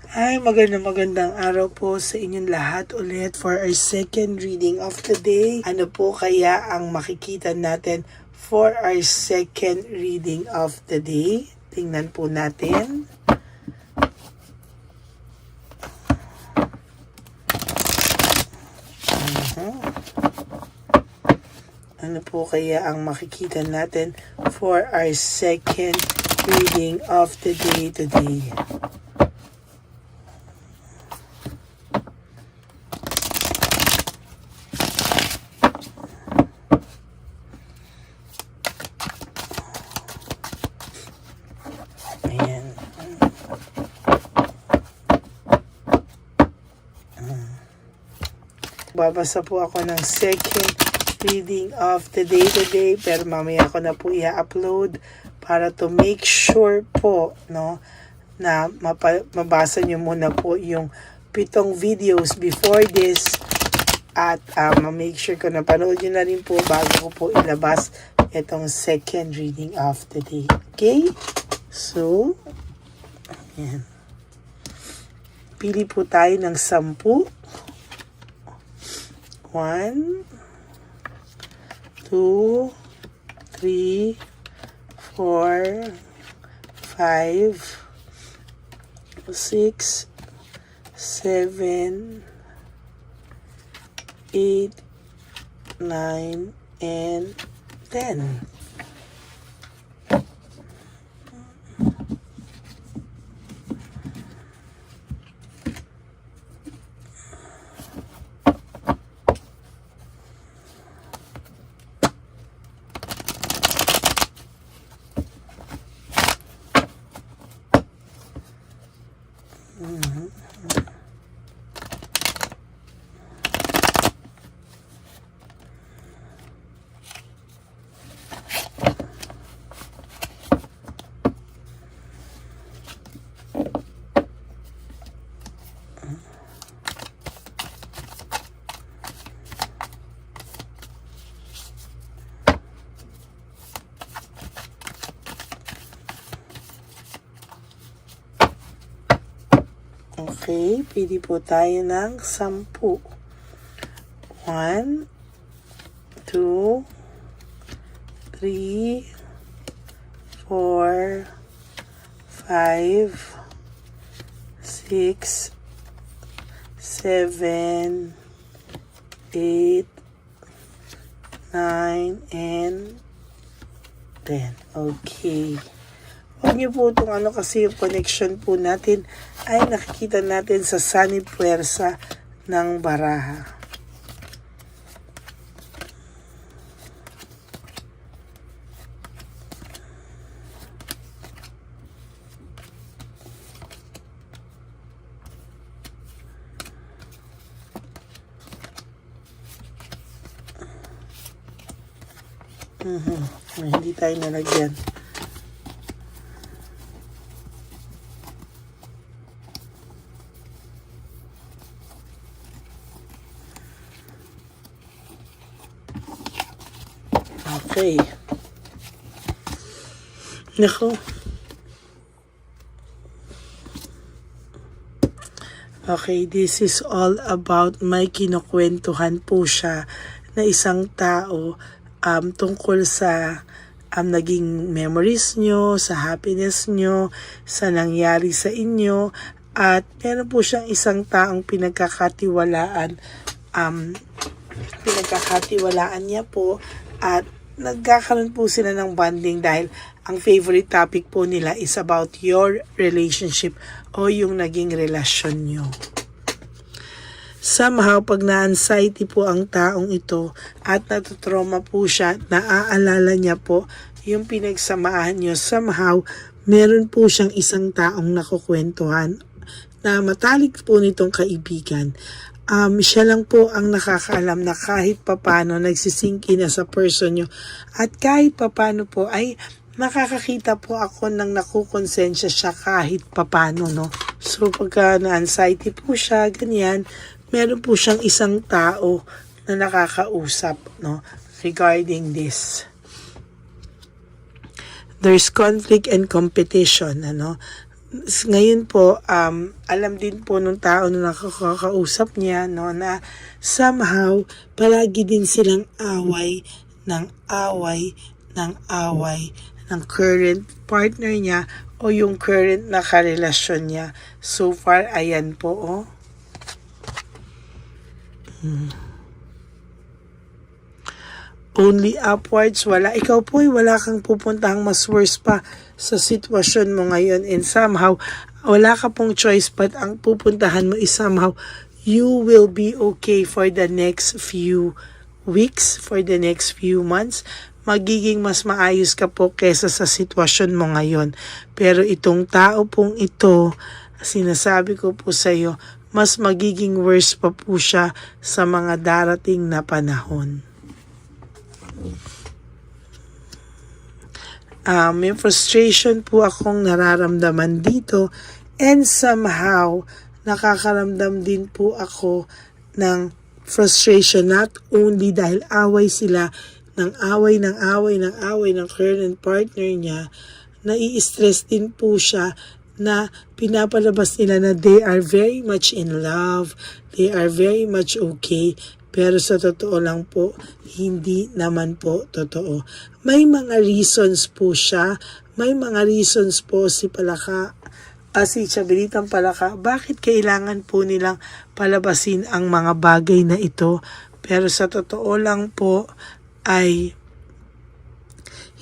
Hi, magandang araw po sa inyong lahat ulit for our second reading of the day. Ano po kaya ang makikita natin for our second reading of the day? Tingnan po natin. Ano po kaya ang makikita natin for our second reading of the day today? Ayan. Babasa po ako ng second reading of the day today, pero mamaya ko na po i-upload para to make sure po, no, na mabasa nyo muna po yung 7 videos before this at ma-make sure ko na panood nyo na rin po bago ko po ilabas itong second reading of the day. Okay? So, ayan. Pili po tayo ng 10. 1, 2, 3, 4, 5, 6, 7, 8, 9, and 10. Okay, pili po tayo ng 10. 1, 2, 3, 4, 5, 6, 7, 8, 9, and 10. Okay. Huwag niyo po itong kasi yung connection po natin ay nakikita natin sa sunny puwersa ng baraha. Hindi tayo nalagyan. Okay. Nako. Okay, this is all about may kinukwentuhan po siya na isang tao tungkol sa naging memories nyo, sa happiness nyo, sa nangyari sa inyo, at meron po siyang isang taong pinagkakatiwalaan niya po, at nagkakaroon po sila ng bonding dahil ang favorite topic po nila is about your relationship o yung naging relasyon nyo. Somehow, pag na-anxiety po ang taong ito at natutrauma po siya, naaalala niya po yung pinagsamahan nyo. Somehow, meron po siyang isang taong nakukwentuhan na matalik po nitong kaibigan. Siya lang po ang nakakaalam na kahit papano nagsisingki na sa person nyo. At kahit papano po ay nakakakita po ako ng nakukonsensya siya kahit papano, no? So pagka na-anxiety po siya, ganyan, meron po siyang isang tao na nakakausap, no? Regarding this. There's conflict and competition, ano? Ngayon po, alam din po nung tao na nakakausap niya, no, na somehow, palagi din silang away ng away ng away ng current partner niya o yung current na karelasyon niya. So far, ayan po, oh. Only upwards, wala. Ikaw po ay wala kang pupuntahang mas worse pa sa sitwasyon mo ngayon, and somehow, wala ka pong choice but ang pupuntahan mo is somehow, you will be okay for the next few weeks, for the next few months. Magiging mas maayos ka po kesa sa sitwasyon mo ngayon. Pero itong tao pong ito, sinasabi ko po sa iyo, mas magiging worse pa po siya sa mga darating na panahon. May frustration po akong nararamdaman dito, and somehow nakakaramdam din po ako ng frustration, not only dahil away sila ng away ng current partner niya, nai-stress din po siya na pinapalabas nila na they are very much in love, they are very much okay. Pero sa totoo lang po, hindi naman po totoo. May mga reasons po siya, may mga reasons po si Palaka, si Chabelitang Palaka, bakit kailangan po nilang palabasin ang mga bagay na ito. Pero sa totoo lang po ay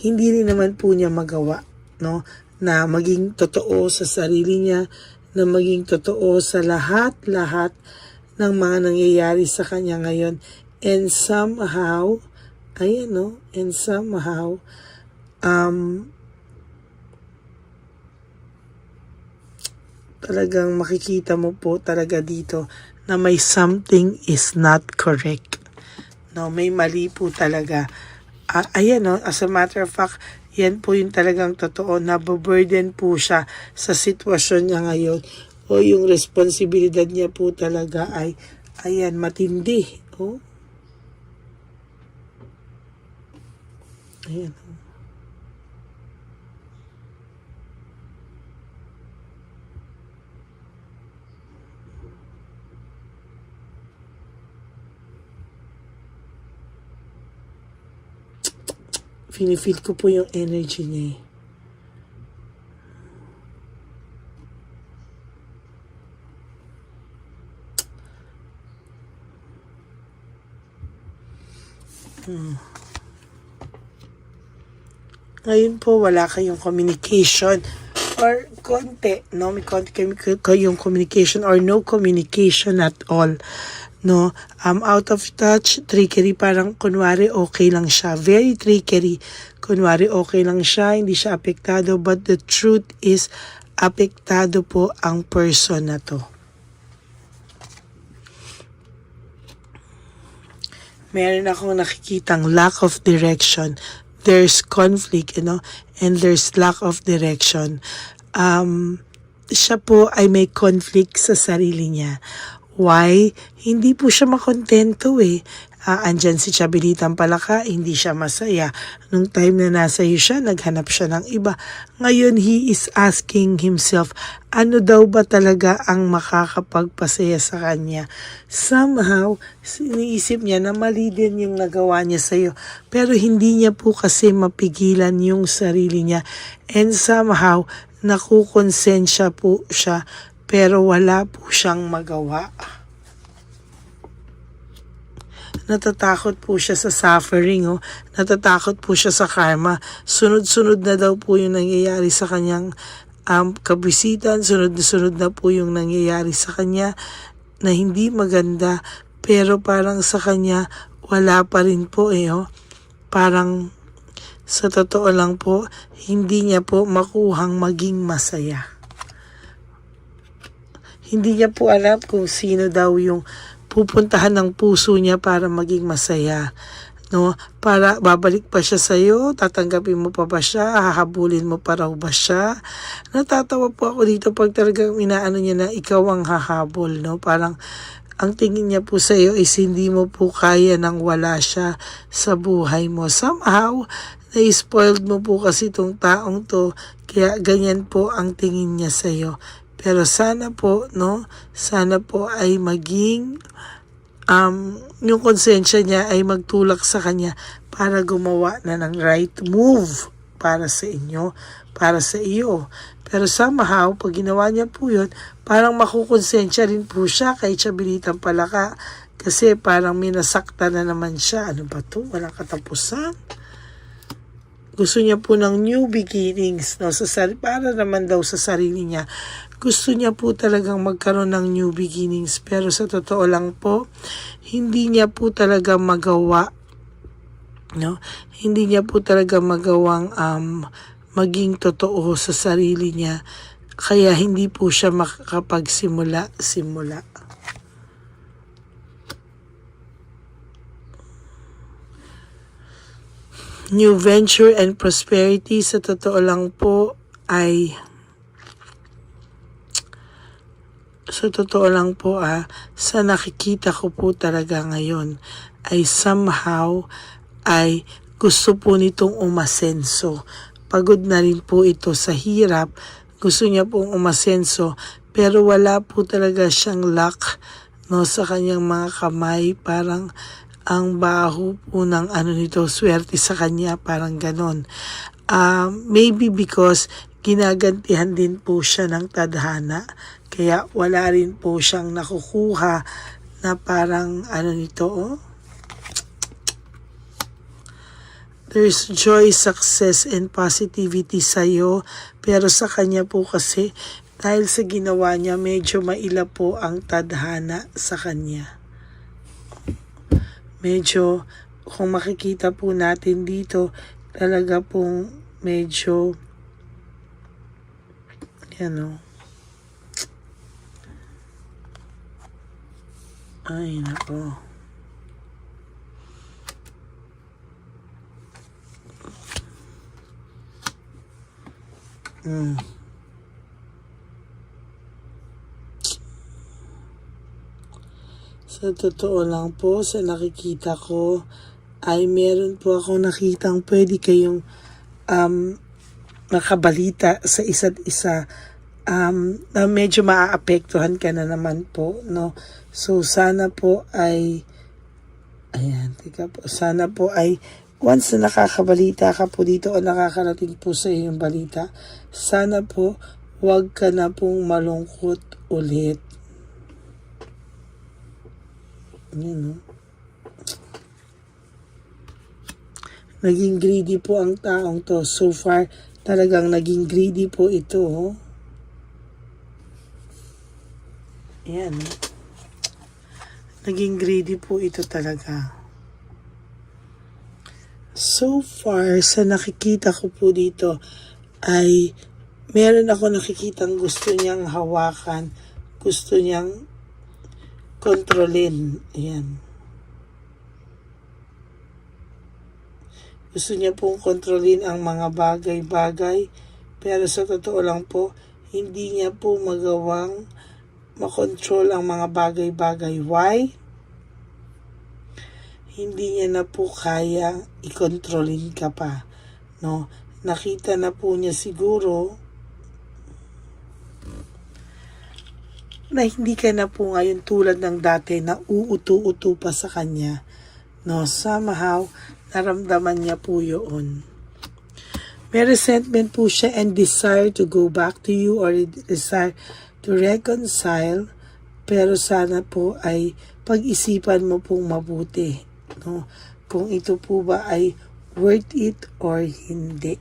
hindi rin naman po niya magawa, no? Na maging totoo sa sarili niya, na maging totoo sa lahat-lahat ng mga nangyayari sa kanya ngayon. And somehow, ayan, no? And somehow, talagang makikita mo po talaga dito na may something is not correct. No, may mali po talaga. Ayan, no? As a matter of fact, yan po yung talagang totoo. Nababurden po siya sa sitwasyon niya ngayon. O yung responsibilidad niya po talaga ay, ayan, matindi. Oh. Ayan. Feel ko po yung energy niya eh. Ngayon po, wala kayong communication or konti, no? May konti kayong communication or no communication at all, no? Out of touch, trickery, parang kunwari okay lang siya. Very trickery. Kunwari okay lang siya, hindi siya apektado, but the truth is, apektado po ang person na to. Meron akong nakikitang lack of direction. There's conflict, and there's lack of direction. Siya po ay may conflict sa sarili niya. Why? Hindi po siya makontento eh. Andyan si Chabelitang Palaka, hindi siya masaya. Nung time na nasa iyo siya, naghanap siya ng iba. Ngayon, he is asking himself, ano daw ba talaga ang makakapagpasaya sa kanya? Somehow, iniisip niya na mali din yung nagawa niya sa iyo. Pero hindi niya po kasi mapigilan yung sarili niya. And somehow, nakukonsensya po siya, pero wala po siyang magawa. Natatakot po siya sa suffering, natatakot po siya sa karma. Sunod-sunod na daw po yung nangyayari sa kanyang kabisitan, sunod na po yung nangyayari sa kanya na hindi maganda, pero parang sa kanya wala pa rin po parang sa totoo lang po, hindi niya po makuhang maging masaya. Hindi niya po alam kung sino daw yung pupuntahan ng puso niya para maging masaya, no? Para babalik pa siya sa iyo, tatanggapin mo pa ba siya, hahabulin mo pa raw ba siya? Natatawa po ako dito pag talagang inaano niya na ikaw ang hahabol, no? Parang ang tingin niya po sa iyo is hindi mo po kaya nang wala siya sa buhay mo. Somehow, Na-spoiled mo po kasi itong taong to, kaya ganyan po ang tingin niya sa'yo. Pero sana po, no, sana po ay maging, yung konsensya niya ay magtulak sa kanya para gumawa na ng right move para sa inyo, para sa iyo. Pero somehow, pag ginawa niya po yun, parang makukonsensya rin po siya kay Chabelitang Palaka. Kasi parang minasakta na naman siya. Ano ba to? Walang katapusan. Gusto niya po ng new beginnings, no? Para naman daw sa sarili niya. Gusto niya po talagang magkaroon ng new beginnings. Pero sa totoo lang po, hindi niya po talaga magawa, no? Hindi niya po talaga magawang maging totoo sa sarili niya. Kaya hindi po siya makakapagsimula. New venture and prosperity, sa totoo lang po ay sa nakikita ko po talaga ngayon ay somehow ay gusto po nitong umasenso. Pagod na rin po ito sa hirap. Gusto niya pong umasenso pero wala po talaga siyang luck, no, sa kanyang mga kamay. Parang ang baho po ng nito, swerte sa kanya, parang ganon. Maybe because ginagantihan din po siya ng tadhana, kaya wala rin po siyang nakukuha na parang nito, oh. There's joy, success, and positivity sa'yo, pero sa kanya po kasi, dahil sa ginawa niya, medyo maila po ang tadhana sa kanya. Medyo, kung makikita po natin dito, talaga pong medyo, yan o. Ay, nako. Sa totoo lang po, sa nakikita ko, ay meron po akong nakitang pwede kayong makabalita sa isa't isa, na medyo maaapektuhan ka na naman po, no? So, sana po ay, sana po ay, once na nakakabalita ka po dito o nakakarating po sa iyong balita, sana po, huwag ka na pong malungkot ulit. Yun, no? Naging greedy po ang taong to. So far, talagang naging greedy po ito. Oh. Yan. Naging greedy po ito talaga. So far, sa nakikita ko po dito, ay meron ako nakikitang gusto niyang hawakan. Gusto niyang kontrolin. Ayan. Gusto niya pong kontrolin ang mga bagay-bagay, pero sa totoo lang po, hindi niya po magawang makontrol ang mga bagay-bagay. Why? Hindi niya na po kaya ikontrolin ka pa. No? Nakita na po niya siguro na hindi ka na po ngayon tulad ng dati na uuto-uto pa sa kanya. No? Somehow, naramdaman niya po yun. May resentment po siya and desire to go back to you or desire to reconcile, pero sana po ay pag-isipan mo pong mabuti, no? Kung ito po ba ay worth it or hindi.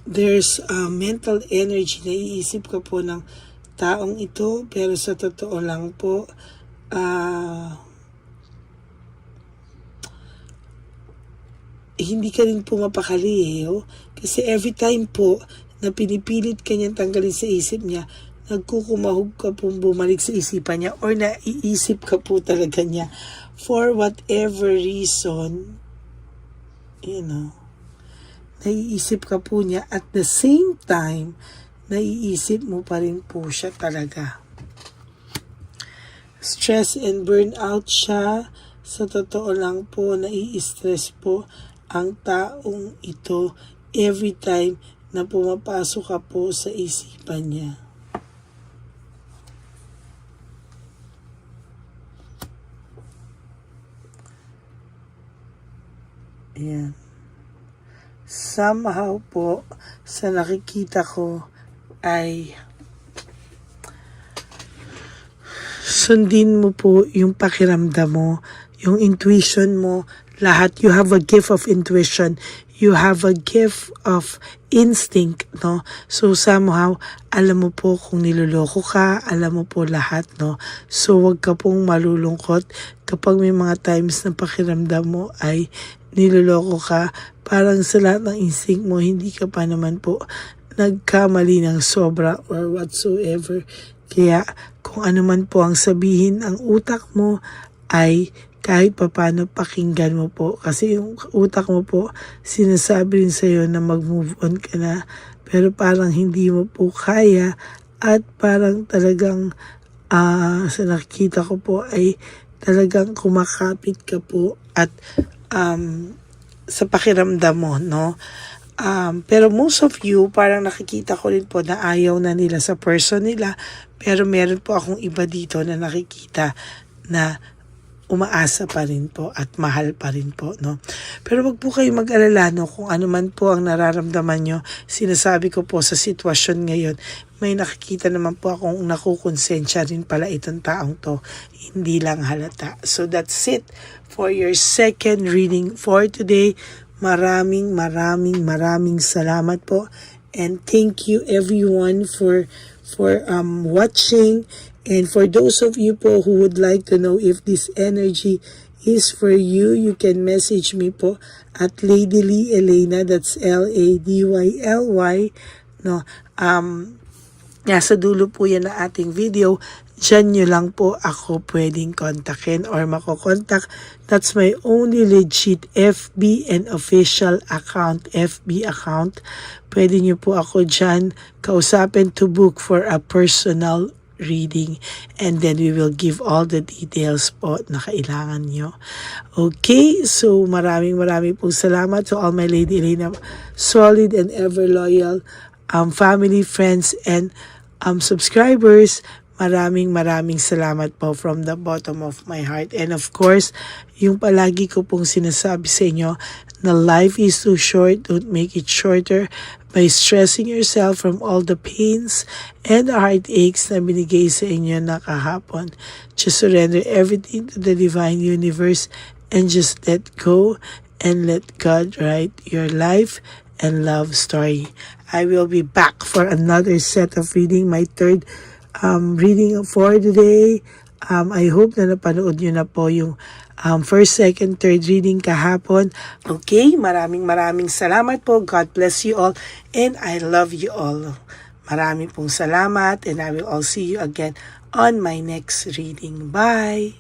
There's mental energy na iisip ka po ng taong ito, pero sa totoo lang po, hindi ka rin po mapakali, oh. Kasi every time po na pinipilit ka niyang tanggalin sa isip niya, nagkukumahog ka po bumalik sa isipan niya or naiisip ka po talaga niya for whatever reason, you know, naiisip ka po niya at the same time, naiisip mo pa rin po siya talaga. stress and burnout siya. Sa totoo lang po, nai-stress po ang taong ito every time na pumapasok ka po sa isipan niya. Ayan. Somehow po, sa nakikita ko ay sundin mo po yung pakiramdam mo, yung intuition mo, lahat. You have a gift of intuition. You have a gift of instinct, no? So somehow, alam mo po kung niloloko ka, alam mo po lahat, no? So wag ka pong malulungkot kapag may mga times na pakiramdam mo ay niloloko ka. Parang sa lahat ng instinct mo, hindi ka pa naman po nagkamali ng sobra or whatsoever. Kaya kung ano man po ang sabihin ang utak mo ay kahit papano pakinggan mo po. Kasi yung utak mo po sinasabi rin sa'yo na mag-move on ka na. Pero parang hindi mo po kaya at parang talagang sa nakikita ko po ay talagang kumakapit ka po at sa pakiramdam mo, no? Pero most of you, parang nakikita ko rin po na ayaw na nila sa person nila. Pero meron po akong iba dito na nakikita na umaasa pa rin po at mahal pa rin po, no? Pero wag po kayo mag-alala, no? Kung ano man po ang nararamdaman nyo, sinasabi ko po sa sitwasyon ngayon, may nakikita naman po akong nakukonsensya rin pala itong taong to. Hindi lang halata. So that's it for your second reading for today. Maraming salamat po. And thank you everyone for watching. And for those of you po who would like to know if this energy is for you, you can message me po at Lady Lee Elena, that's LADYLY, no? Nasa dulo po yan na ating video. Diyan nyo lang po ako pwedeng kontakin or makokontak. That's my only legit FB and official account, FB account. Pwede nyo po ako dyan kausapin to book for a personal reading, and then we will give all the details po na kailangan nyo. Okay, so maraming pong salamat to all my Lady Elena solid and ever loyal family, friends, and subscribers. Maraming salamat po from the bottom of my heart. And of course, yung palagi ko pong sinasabi sa inyo na life is too short. Don't make it shorter by stressing yourself from all the pains and the heartaches na binigay sa inyo na kahapon. Just surrender everything to the divine universe and just let go and let God write your life and love story. I will be back for another set of reading, my third reading for today. I hope na napanood nyo na po yung first, second, third reading kahapon. Okay, maraming salamat po. God bless you all and I love you all. Maraming pong salamat and I will all see you again on my next reading. Bye!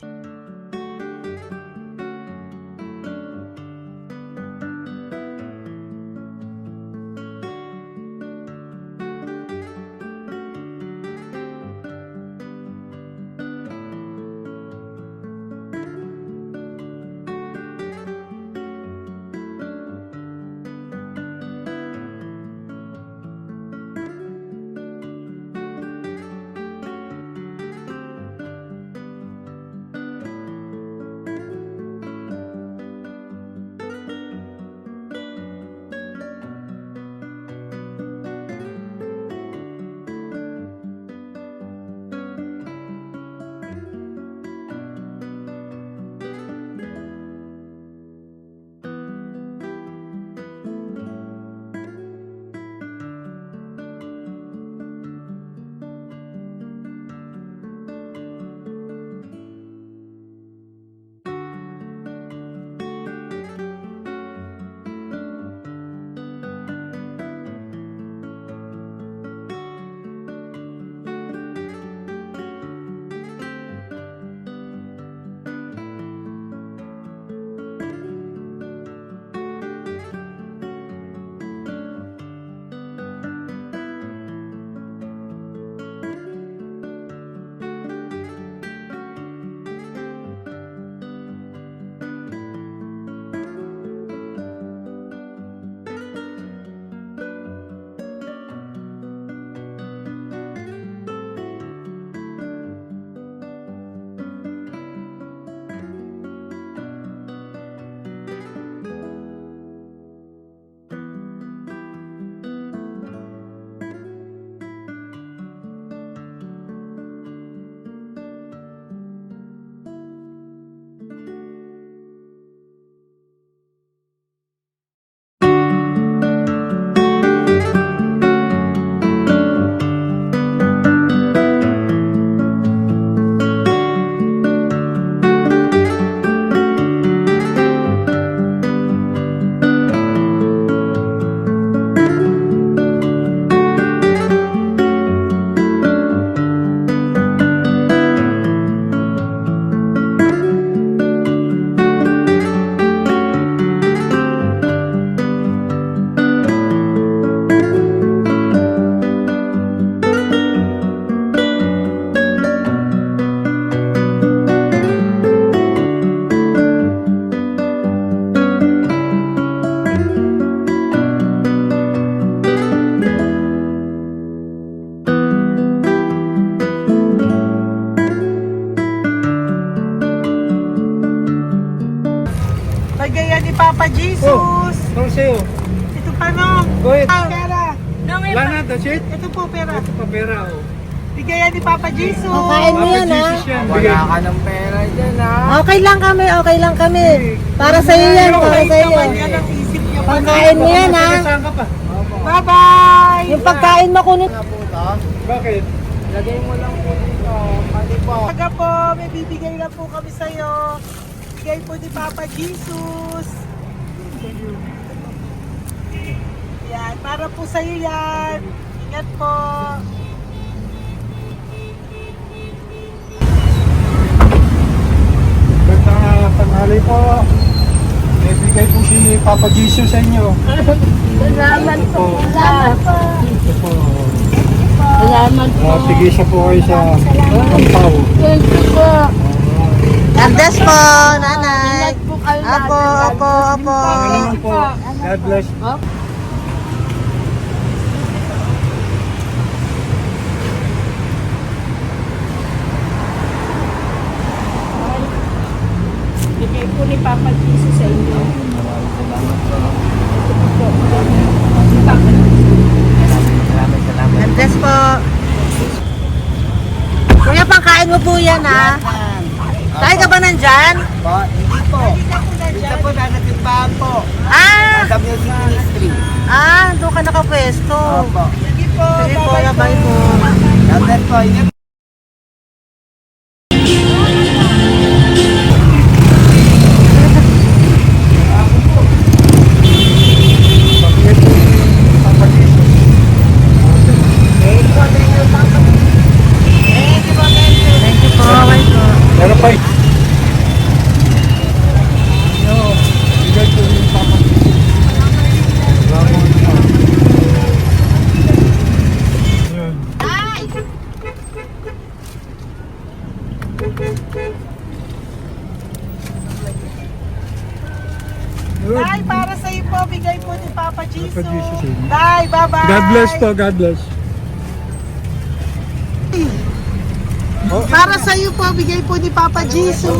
that's it? Ito po, pera. Ito pa pera, oh. Bigayan ni Papa Jesus. Kain mo yan, ha? Jesus yan. Wala ka ng pera dyan, ha? Okay lang kami, okay lang kami. Para sa iyo yan, para sa iyo yan. Yan ang isip niya. Pagkain mo yan, ha? Saan ka pa? Bye-bye! Yung pagkain mo kunin. Nga po ito. Bakit? Lagay mo lang po dito. Pati po. Taga po, may bibigay lang po kami sa'yo. Bigay po ni Papa Jesus. Yan, para po sa'yo yan. Ingat po. Magandang tanghali po. May bigay po si Papa Jesus sa inyo. Salamat po. Salamat po. Ito po. Salamat po. Tigisa po kayo sa Ampaw. Thank you po. God bless po, nanay. Apo, apo, apo. Salamat po. God bless. Bigay po ni Papa Jesus sa inyo. God bless po. Kuya, pangkain mo po yan, ha? Tayo ka ba nandyan? Po, hindi po. Dito po na nagtimpahan po. Ah! Sa music ministry. Doon ka nakapwesto. Opo. Sige po, bye po. God bless po. Ingat. Pagkakit po ni Papa Jesus. Thank you po, bye po. Meron pa eh. Bigay po ni Papa Jesus. Salamat po. Yun. Good. Tay, para sa iyo po, bigay po ni Papa Jesus. Papa Jesus, eh. Tay, bye-bye. God bless po, God bless. Para sa iyo po, bigay po ni Papa Jesus.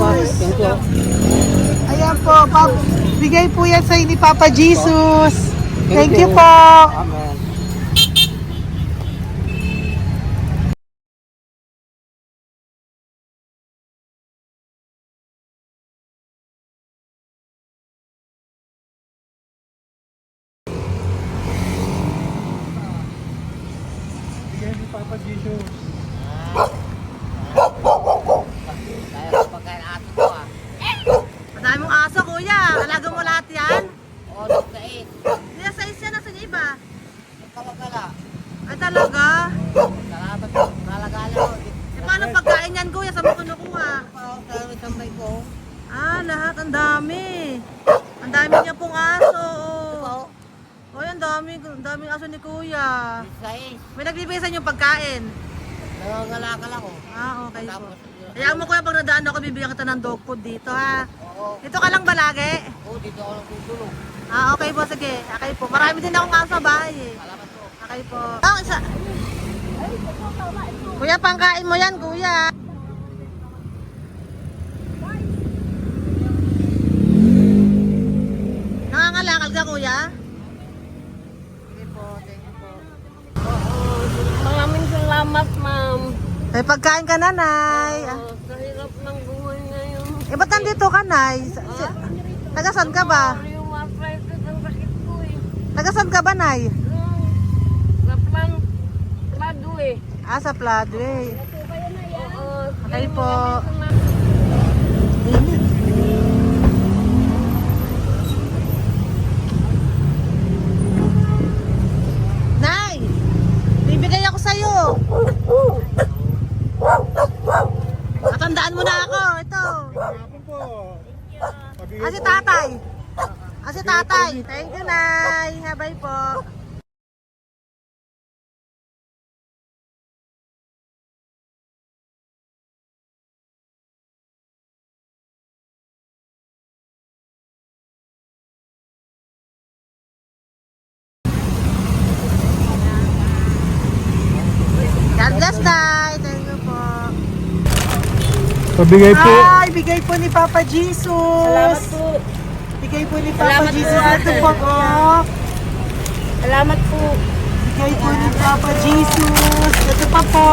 Ayan po, bigay po yan sa ni Papa Jesus. Thank you po. Amen. Bigay ni Papa Jesus. Kaya ko pagkain ato ko, ah. Madami mong aso, kuya. Alaga mo lahat yan. Oras na eh. Hindi na size yan, nasa iba. Kalagala. Ay talaga? Salamat po. Kalagala ko. E paano pagkain yan, kuya? Saan mo kinukuha? Sa tambay ko. Lahat. Ang dami. Ang dami niya pong aso. Oo. Oy, ang daming aso ni kuya. Say, May nagbibigay sa inyo pagkain. nangangalakal ako. Okay po. Tapos, Kaya mo kuya, pag nadaan ako, bibigyan kita ng dog food dito, ha? oo. Dito ka lang ba lagi? Oo, dito ako nagtutulog. Okay po, sige. Okay po. Marami din akong aso sa bahay, eh. Salamat po. Okay po. Isa. Kuya, pangkain mo yan, kuya. Nangangalakal ka, kuya? Sige po, thank you po. Maraming salamat, ma'am. May pagkain ka, nanay. Sa hirap ng buhay ngayon. Ba't nandito ka, nay? Tagasan ka ba? Yung arthritis ang sakit ko eh. Tagasan ka ba, nay? Sa plado eh. Sa Pladway. Oo. Okay po. Nay! Bibigay ako sa'yo. Matandaan mo na ako. Ito. Ako po. Si tatay. Si tatay. Thank you, Nay. Bye po. God bless, Tay. Thank you po. Pabigay po. Ay, bigay po ni Papa Jesus. Salamat po. Bigay po ni Papa Salamat po, Jesus. ate. Ito po. Salamat po. Bigay po ni Papa Jesus. Ito pa po.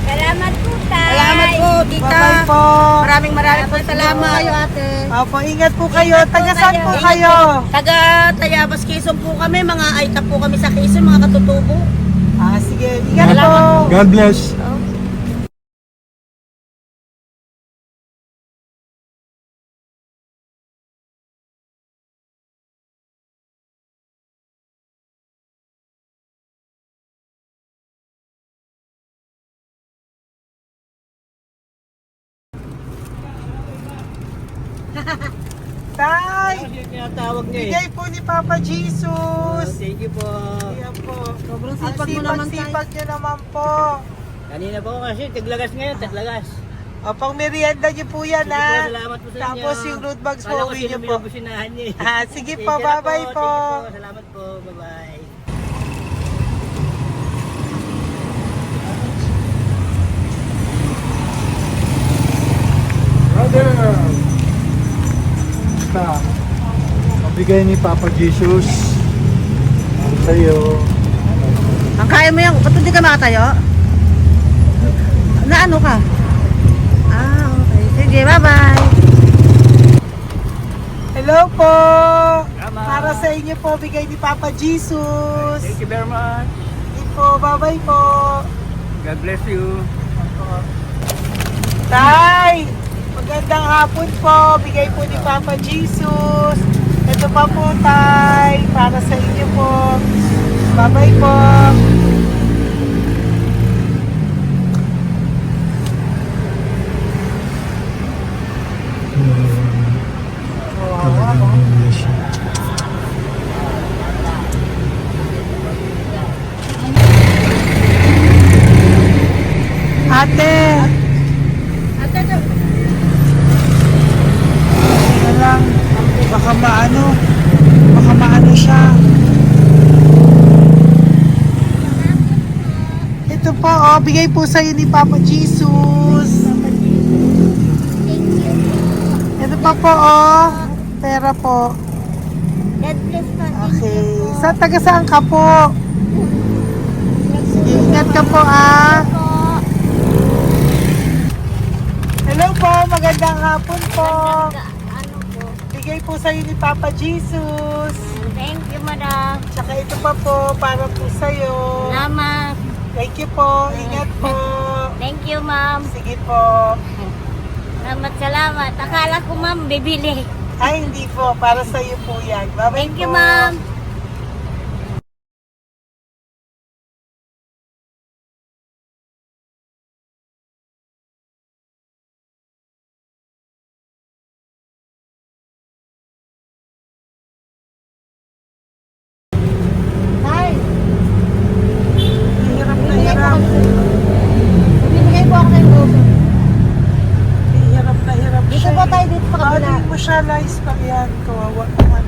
Salamat po, tay. Salamat po, tita. Bye-bye po. Maraming po salamat. Kayo, ate. Opo, ingat po kayo. Taga saan po Ingat kayo? po. Taga Tayabas, Quezon po kami. Mga aita po kami sa Quezon, mga katutubo. Sige, ingat po. Salamat God bless. Tay, Tinatawag niya bigay po ni Papa Jesus. Thank you po. Ayan po. Sobrang Ang sipag mo naman, tay. sipag niyo naman po. Kanina po kasi taglagas ngayon, taglagas. O, pang merienda niyo po yan, Sige po, ha? salamat po sa inyo. Tapos yung road bags po, Kala ko uwi sino niyo po. binubusinahan niyo eh. Sige Sige po, na bye-bye po. Sige po, salamat po. Bye-bye. Brother! Basta, mabigay ni Papa Jesus. Ang sa'yo. Ang kaya mo yan. Ba't hindi ka makatayo? Na ano ka? Okay. Sige, bye-bye. Hello po. Tama. Para sa inyo po, bigay ni Papa Jesus. Thank you very much. Sige po, bye-bye po. God bless you. Tay, magandang hapon po. Bigay po ni Papa Jesus. Ito pa po, Tay. Para sa inyo po. Bye-bye po. Ate. Ano lang, baka maano siya. Ito po, bigay po sa'yo ni Papa Jesus. Ito pa po, pera po. God bless po. Okay, taga saan ka po? Sige, ingat ka po, Hello po, magandang hapon po. Ano po? Bigay po sa'yo ni Papa Jesus. Thank you, madam. Tsaka ito pa po, para po sa'yo. Salamat. Thank you po, ingat po. Thank you, ma'am. Sige po. Salamat. Akala ko, ma'am, bibili. Ay, hindi po, para sa'yo po yan. Bye-bye Thank you, po. ma'am. Hirap na hirap. Bibigay po ako ng goso. Hirap na hirap Dito siya. po tayo, dito pa kabila. Hindi mo siya lies pa yan. Kawawa naman.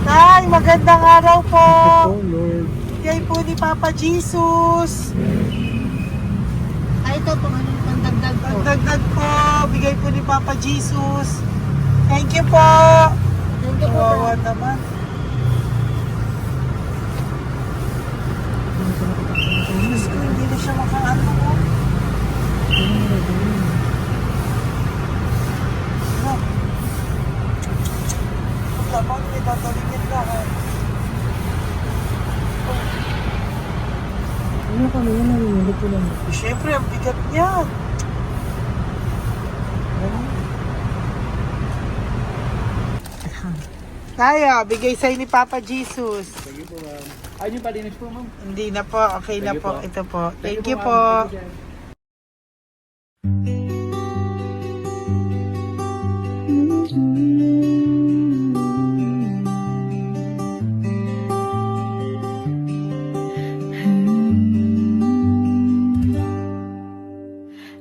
Tay, magandang araw po. Oh Lord. Bigay po ni Papa Jesus. Ay, ito po, anong pantagdag po? Dagdag po, bigay po ni Papa Jesus. Thank you po. Thank you po. Kawawa naman. Diyos ko, hindi na siya makaano ko. Paglaban, may tatalingin lahat. Ano kami yan, nangyayari po lang. Siyempre, ang bigat niya. Tayo, bigay sa'yo ni Papa Jesus. Sige po, ma'am. Ayun yung palinis po, ma'am. Hindi na po, okay na Thank you po. po. Ito po. Thank you ma'am. po. Thank you, sir.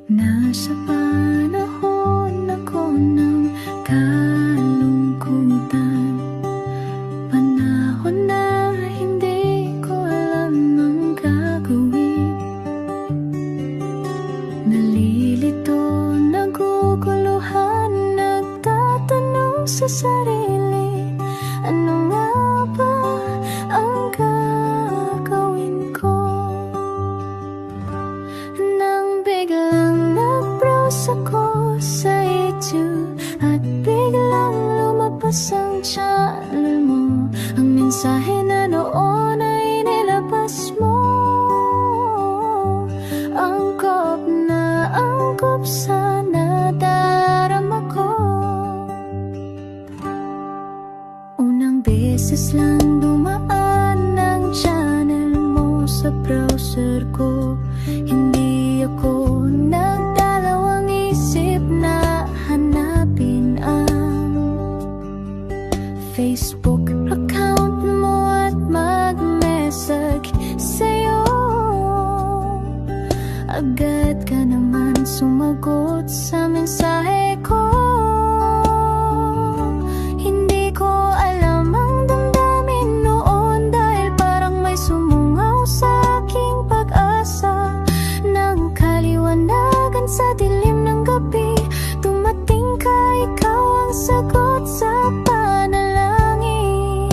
Nasa panahon ako ng kalungkutan, panahon na hindi ko alam ang gagawin. lugar ko. Hindi ako nagdalawang isip na hanapin ang Facebook account mo at mag-message sa'yo. Agad ka naman sumagot sa mensahe ko. Hindi ko alam ang damdamin noon, dahil parang may sumungaw sa aking pag-asa. Nang kaliwanagan sa dilim ng gabi, dumating ka, ikaw ang sagot sa panalangin.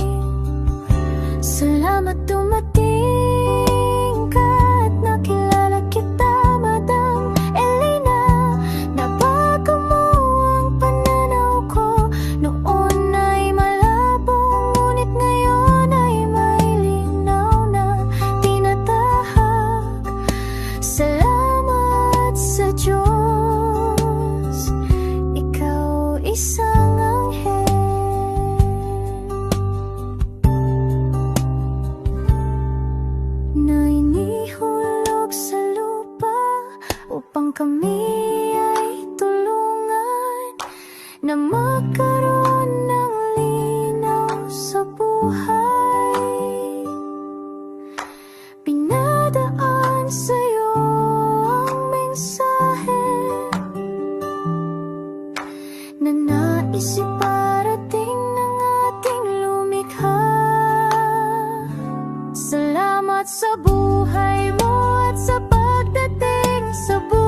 Salamat dumating ka at nakilala kita, Madam Elena. Nabago mo ang pananaw ko. Noon ay malabo, ngunit ngayon ay may linaw na tinatahak. Salamat sa Diyos, ikaw isang anghel na inihulog sa lupa upang kami ay tulungan na magkaroon ng linaw sa buhay. Pinadaan sa'yo ang mensahe na nais iparating ng ating lumikha. Salamat sa buhay mo at sa pagdating sa buhay